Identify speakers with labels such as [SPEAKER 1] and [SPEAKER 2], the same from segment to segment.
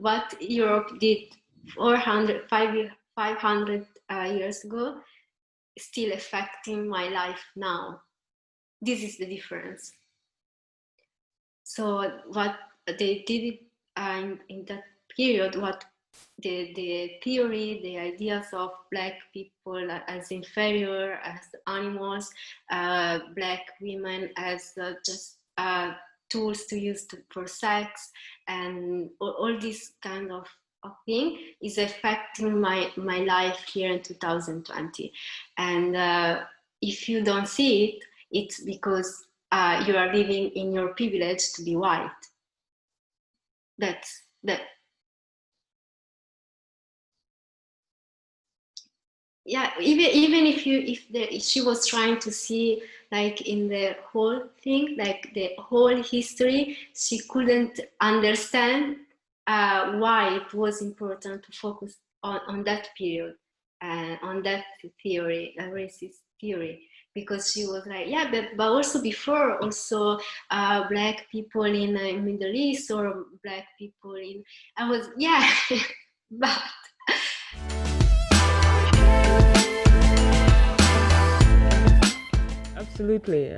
[SPEAKER 1] what Europe did 500 years ago is still affecting my life now. This is the difference. So what they did in that period, what the theory, the ideas of Black people as inferior, as animals, Black women as just tools to use for sex, and all this kind of thing is affecting my life here in 2020. And if you don't see it, it's because you are living in your privilege to be white. That's that. Yeah, even if she was trying to see like in the whole thing, like the whole history, she couldn't understand why it was important to focus on that period and on that theory, a racist theory, because she was like, yeah, but also before, also Black people in Middle East, or Black people in, I was, yeah, but
[SPEAKER 2] Absolutely.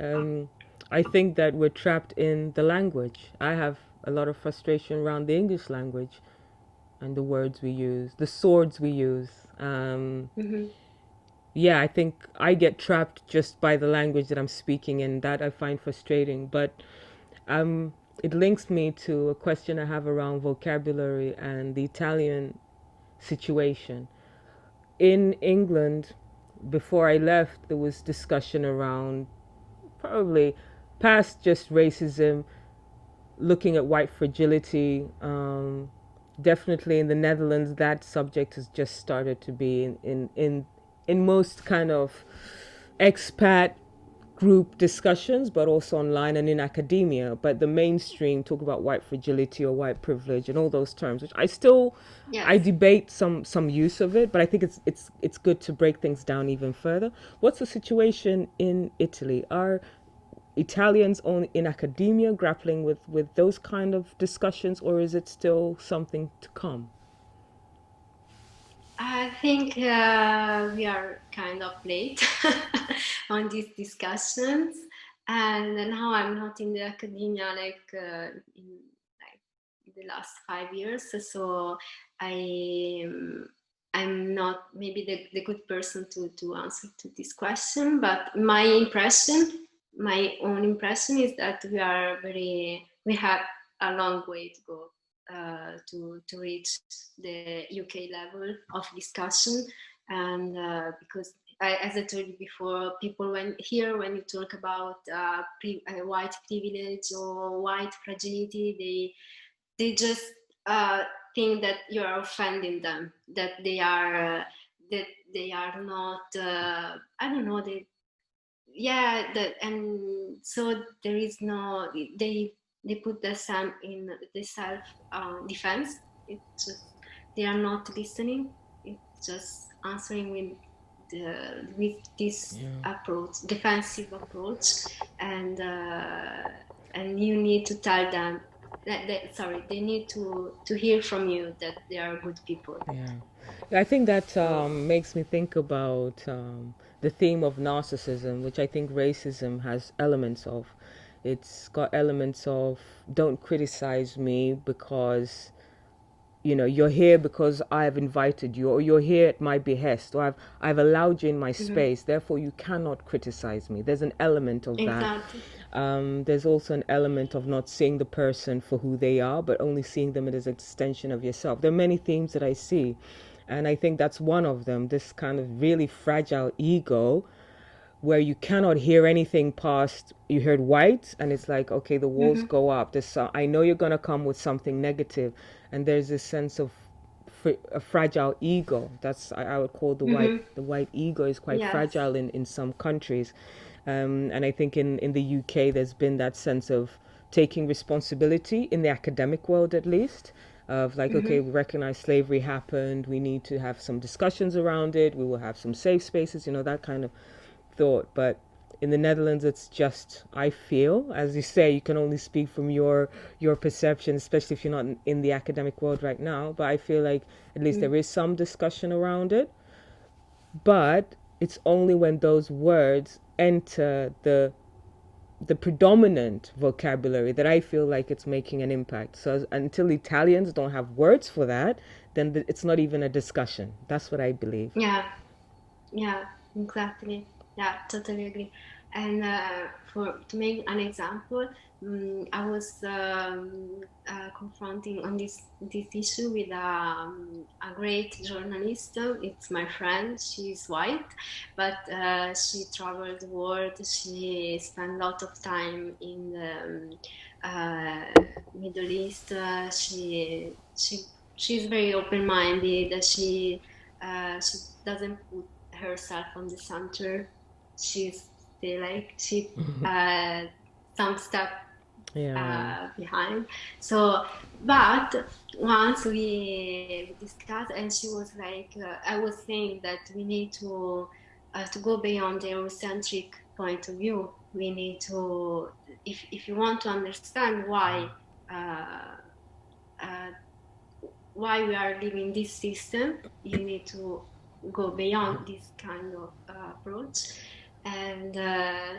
[SPEAKER 2] I think that we're trapped in the language. I have a lot of frustration around the English language and the words we use, the swords we use.
[SPEAKER 1] mhm.
[SPEAKER 2] Yeah, I think I get trapped just by the language that I'm speaking, and that I find frustrating. But um, it links me to a question I have around vocabulary and the Italian situation. In England, before I left, there was discussion around probably past just racism, looking at white fragility. Definitely in the Netherlands, that subject has just started to be in most kind of expat group discussions, but also online and in academia. But the mainstream talk about white fragility or white privilege and all those terms, which I
[SPEAKER 1] Yes.
[SPEAKER 2] debate some use of it, but I think it's good to break things down even further. What's the situation in Italy? Are Italians only in academia grappling with those kind of discussions, or is it still something to come?
[SPEAKER 1] I think we are kind of late on these discussions, and now I'm not in the academia like the last 5 years, so I I'm not maybe the good person to answer to this question. But my own impression is that we have a long way to go to reach the UK level of discussion, and because as I told you before, people when you talk about white privilege or white fragility, they just think that you are offending them, that they are not. I don't know. Yeah, and so there is no. They put the Sam in the self defense. It's just they are not listening. It's just answering with this
[SPEAKER 2] Yeah.
[SPEAKER 1] approach, defensive approach, and uh, and you need to tell them sorry, they need to hear from you that they are good people.
[SPEAKER 2] Yeah. I think that
[SPEAKER 1] So
[SPEAKER 2] makes me think about the theme of narcissism, which I think racism has elements of. It's got elements of don't criticize me because you're here because I've invited you, or you're here at my behest, or I've allowed you in my
[SPEAKER 1] mhm,
[SPEAKER 2] space, therefore you cannot criticize me. There's an element of that.
[SPEAKER 1] exactly.
[SPEAKER 2] There's also an element of not seeing the person for who they are, but only seeing them as an extension of yourself. There are many themes that I see, and I think that's one of them, this kind of really fragile ego where you cannot hear anything past you heard white, and it's like, okay, the walls
[SPEAKER 1] Hmm.
[SPEAKER 2] go up. I know you're going to come with something negative, and there's this sense of a fragile ego. I would call
[SPEAKER 1] Hmm.
[SPEAKER 2] the white ego is quite
[SPEAKER 1] Yes.
[SPEAKER 2] fragile in some countries. And I think in the UK there's been that sense of taking responsibility in the academic world, at least, of like, okay,
[SPEAKER 1] Hmm.
[SPEAKER 2] we recognize slavery happened, we need to have some discussions around it, we will have some safe spaces, that kind of thought. But in the Netherlands, it's just, I feel, as you say, you can only speak from your perception, especially if you're not in the academic world right now. But I feel like at least there is some discussion around it. But it's only when those words enter the predominant vocabulary that I feel like it's making an impact. So until Italians don't have words for that, then it's not even a discussion. That's what I believe.
[SPEAKER 1] Yeah, yeah, exactly. Yeah, totally agree. And to make an example, I was confronting on this issue with a great journalist. It's my friend. She's white, but she traveled the world. She spent a lot of time in the Middle East. She's very open-minded. She doesn't put herself on the center. She's still like some step behind. So, but once we discussed, and she was like, I was saying that we need to go beyond the Eurocentric point of view. We need to, if you want to understand why we are living this system, you need to go beyond this kind of approach. And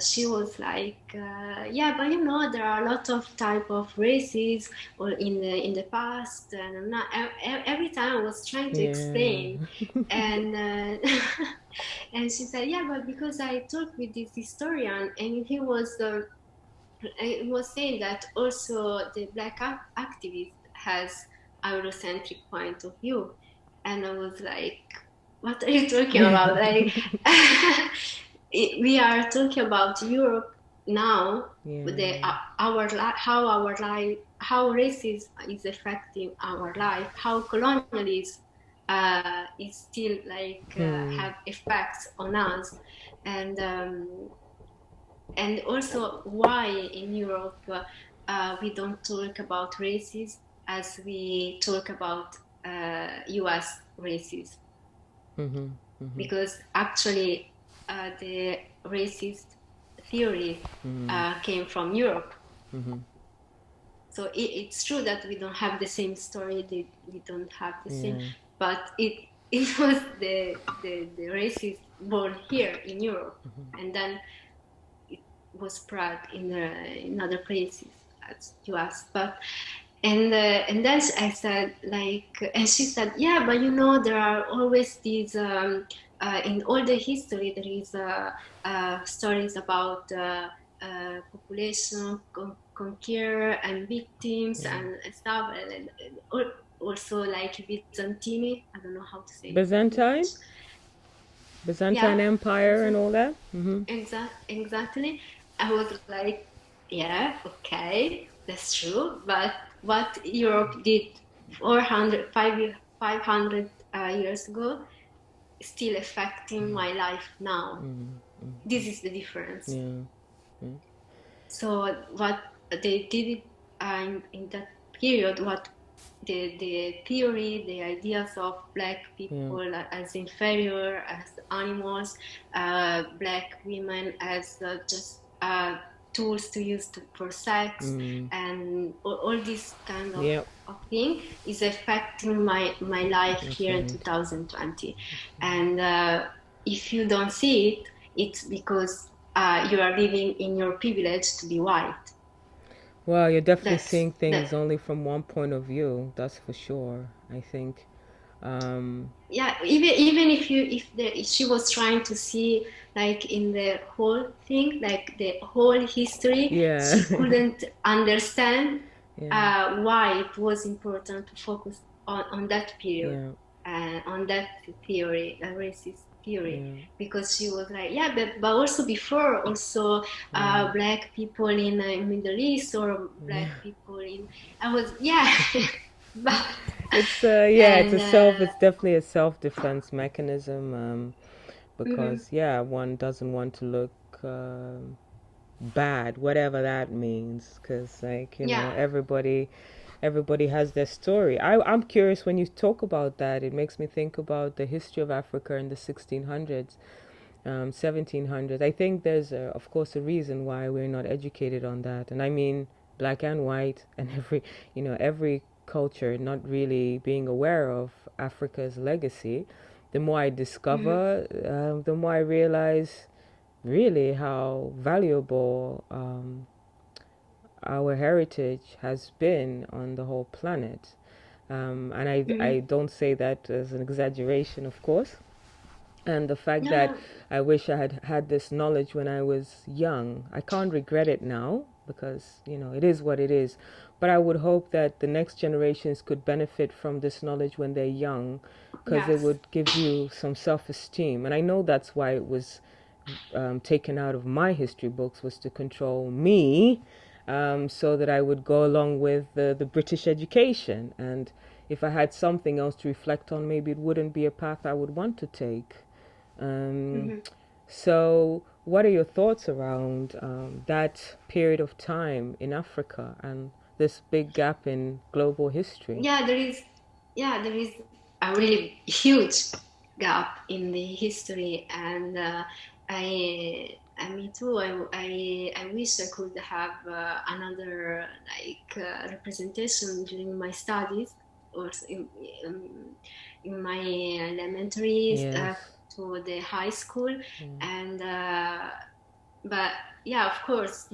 [SPEAKER 1] she was like, yeah, but there are a lot of type of races or in the past, and every time I was trying to explain, and and she said, yeah, but because I talked with this historian, and he was saying that also the Black activist has Eurocentric point of view. And I was like, what are you talking about? Like, we are talking about Europe now, how racism is affecting our life, how colonialism is still have effects on us, and also why in Europe we don't talk about racism as we talk about US racism. Because actually the racist theory came from Europe. So it's true that we don't have the same story, we don't have the same, but it was the racist born here in Europe, and then it was spread in other places as US. But and then I said, and she said, yeah, but there are always these in all the history there is stories about population conqueror and victims and stuff, and also like Byzantine. I don't know how to say
[SPEAKER 2] Byzantine Empire and all that.
[SPEAKER 1] Exactly. I was like, yeah, okay, that's true, but what Europe did 500 years ago is still affecting my life now. This is the difference. So what they did in that period, what the theory, the ideas of Black people as inferior, as animals, Black women as just tools to use for sex, and all this kind of thing is affecting my life here in 2020. And if you don't see it, it's because you are living in your privilege to be white.
[SPEAKER 2] Well, you're definitely seeing things only from one point of view. That's for sure. I think.
[SPEAKER 1] Yeah, even if she was trying to see like in the whole thing, like the whole history, she couldn't understand why it was important to focus on that period and on that theory, a racist theory, because she was like, but also before, also Black people in Middle East or Black people in, I was but
[SPEAKER 2] it's it's definitely a self-defense mechanism, because one doesn't want to look bad, whatever that means, because everybody has their story. I'm curious, when you talk about that, it makes me think about the history of Africa in the 1600s, 1700s. I think there's, of course, a reason why we're not educated on that. And I mean, black and white, and every culture not really being aware of Africa's legacy. The more I discover, the more I realize really how valuable our heritage has been on the whole planet. And I don't say that as an exaggeration, of course. And the fact that I wish I had had this knowledge when I was young, I can't regret it now because, it is what it is. But I would hope that the next generations could benefit from this knowledge when they're young, because it would give you some self-esteem. And I know that's why it was taken out of my history books, was to control me, so that I would go along with the British education. And if I had something else to reflect on, maybe it wouldn't be a path I would want to take. So what are your thoughts around that period of time in Africa and this big gap in global history?
[SPEAKER 1] There is a really huge gap in the history, and me too. I wish I could have another representation during my studies, or in my elementary to the high school, and but of course,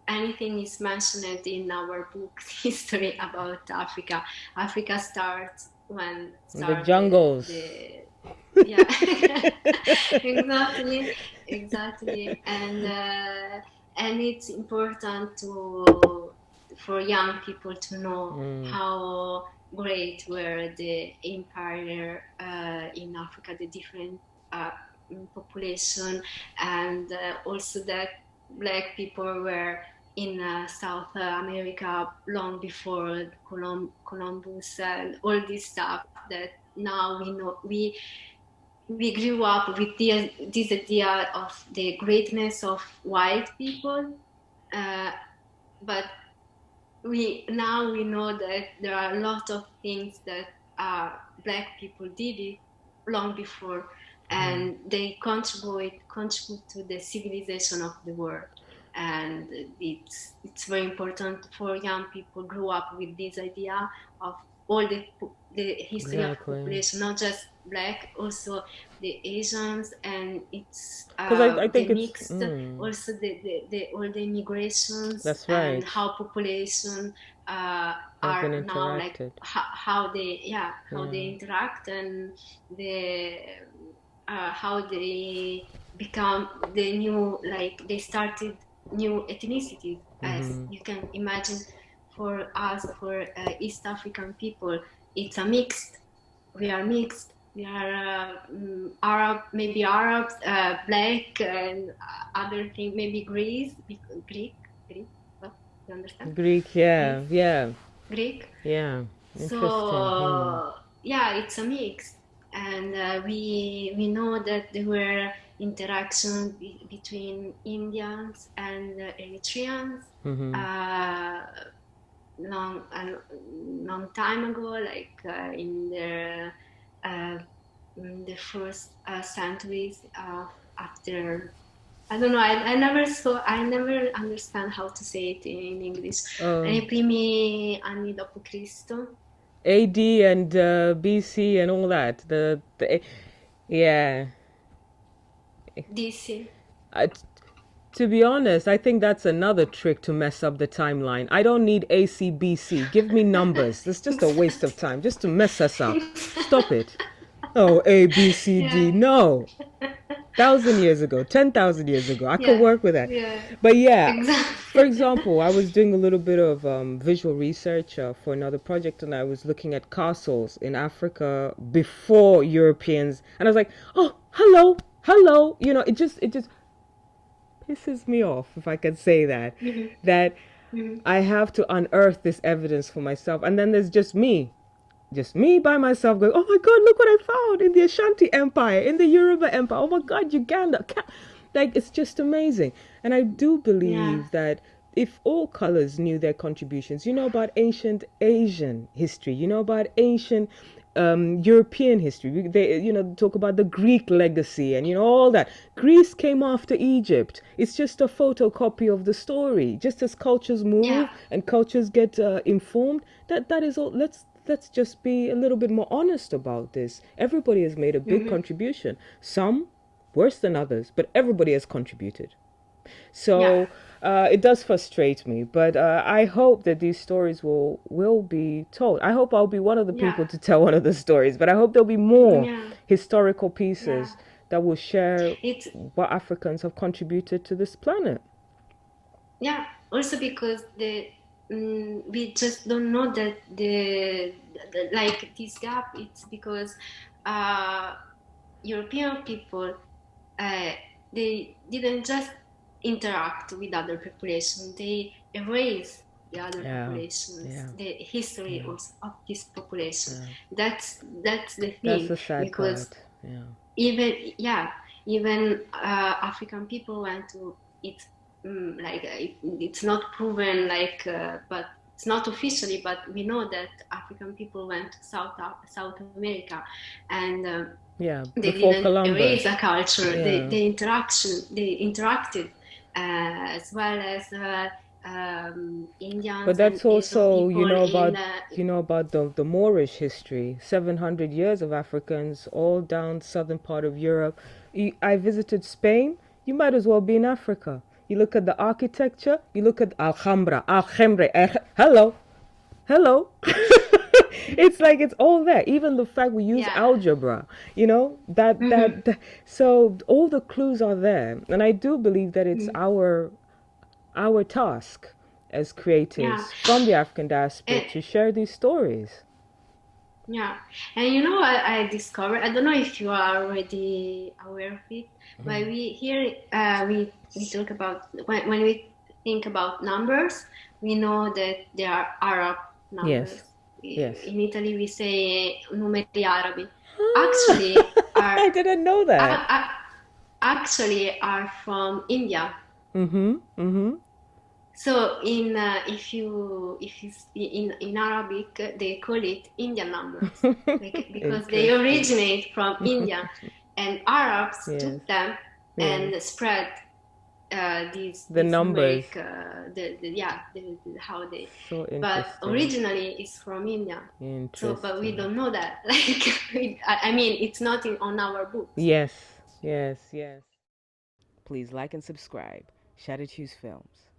[SPEAKER 1] anything is mentioned in our book history about Africa. Africa starts when
[SPEAKER 2] the jungles.
[SPEAKER 1] Exactly, and it's important for young people to know how great were the empire in Africa, the different population, and also that black people were in South America long before Columbus, and all this stuff that now we know. We grew up with this idea of the greatness of white people, but we know that there are a lot of things that black people did it long before, and they contribute to the civilization of the world. And it's very important for young people grow up with this idea of all the history of population, not just black, also the Asians, and it's
[SPEAKER 2] I think
[SPEAKER 1] the mixed, also the all the immigrations.
[SPEAKER 2] That's right.
[SPEAKER 1] And how population are now, like how they interact, and how they become the new, like they started new ethnicity, as you can imagine. For us, for East African people, it's a mixed. We are mixed. We are Arab, maybe Arabs, black, and other things, maybe Greek. What, you understand?
[SPEAKER 2] Greek,
[SPEAKER 1] Greek.
[SPEAKER 2] Yeah.
[SPEAKER 1] So it's a mix, and we know that there were interactions between Indians and Eritreans. Long time ago, like in the first centuries after, I don't know, I never understand how to say it in English. Nei primi anni dopo Cristo.
[SPEAKER 2] AD and BC and all that.
[SPEAKER 1] DC.
[SPEAKER 2] To be honest, I think that's another trick to mess up the timeline. I don't need ACBC. Give me numbers. It's just a waste of time, just to mess us up. Stop it. Oh, A, B, C, D. No. 1,000 years ago, 10,000 years ago. I could work with that. But
[SPEAKER 1] exactly.
[SPEAKER 2] For example, I was doing a little bit of visual research for another project, and I was looking at castles in Africa before Europeans. And I was like, oh, hello. It just pisses me off, if I can say that, that I have to unearth this evidence for myself. And then there's just me by myself going, oh my God, look what I found in the Ashanti Empire, in the Yoruba Empire. Oh my God, Uganda. Like, it's just amazing. And I do believe that if all colors knew their contributions, you know about ancient Asian history, you know about ancient European history. They, talk about the Greek legacy and all that. Greece came after Egypt. It's just a photocopy of the story. Just as cultures move and cultures get informed, that is all. Let's just be a little bit more honest about this. Everybody has made a big contribution. Some worse than others, but everybody has contributed. So it does frustrate me, but I hope that these stories will be told. I hope I'll be one of the people to tell one of the stories, but I hope there'll be more historical pieces that will share what Africans have contributed to this planet.
[SPEAKER 1] Yeah, also because we just don't know that like this gap. It's because European people they didn't just interact with other populations, they erase the other populations, the history of this population. That's the thing.
[SPEAKER 2] That's the sad
[SPEAKER 1] because
[SPEAKER 2] part.
[SPEAKER 1] Even African people went to it. It's not proven, but it's not officially, but we know that African people went to South America, and they didn't
[SPEAKER 2] Columbus.
[SPEAKER 1] erase a culture. They interacted as well as Indians.
[SPEAKER 2] But that's also about the Moorish history. 700 years of Africans all down southern part of Europe. I visited Spain. You might as well be in Africa. You look at the architecture. You look at Alhambra. Hello. It's like it's all there. Even the fact we use algebra, that so all the clues are there. And I do believe that it's our task as creatives from the African diaspora to share these stories.
[SPEAKER 1] Yeah, and I discovered, I don't know if you are already aware of it, but we talk about, when we think about numbers, we know that there are Arab numbers.
[SPEAKER 2] Yes.
[SPEAKER 1] In Italy we say numeri arabi. Actually,
[SPEAKER 2] I didn't know that.
[SPEAKER 1] Actually are from India. So in Arabic they call it Indian numbers because they originate from India, and Arabs took them and spread these
[SPEAKER 2] numbers.
[SPEAKER 1] How they.
[SPEAKER 2] So
[SPEAKER 1] but originally it's from India. So, but we don't know that. It's not on our books.
[SPEAKER 2] Yes. Please like and subscribe. Shattered Hues Films.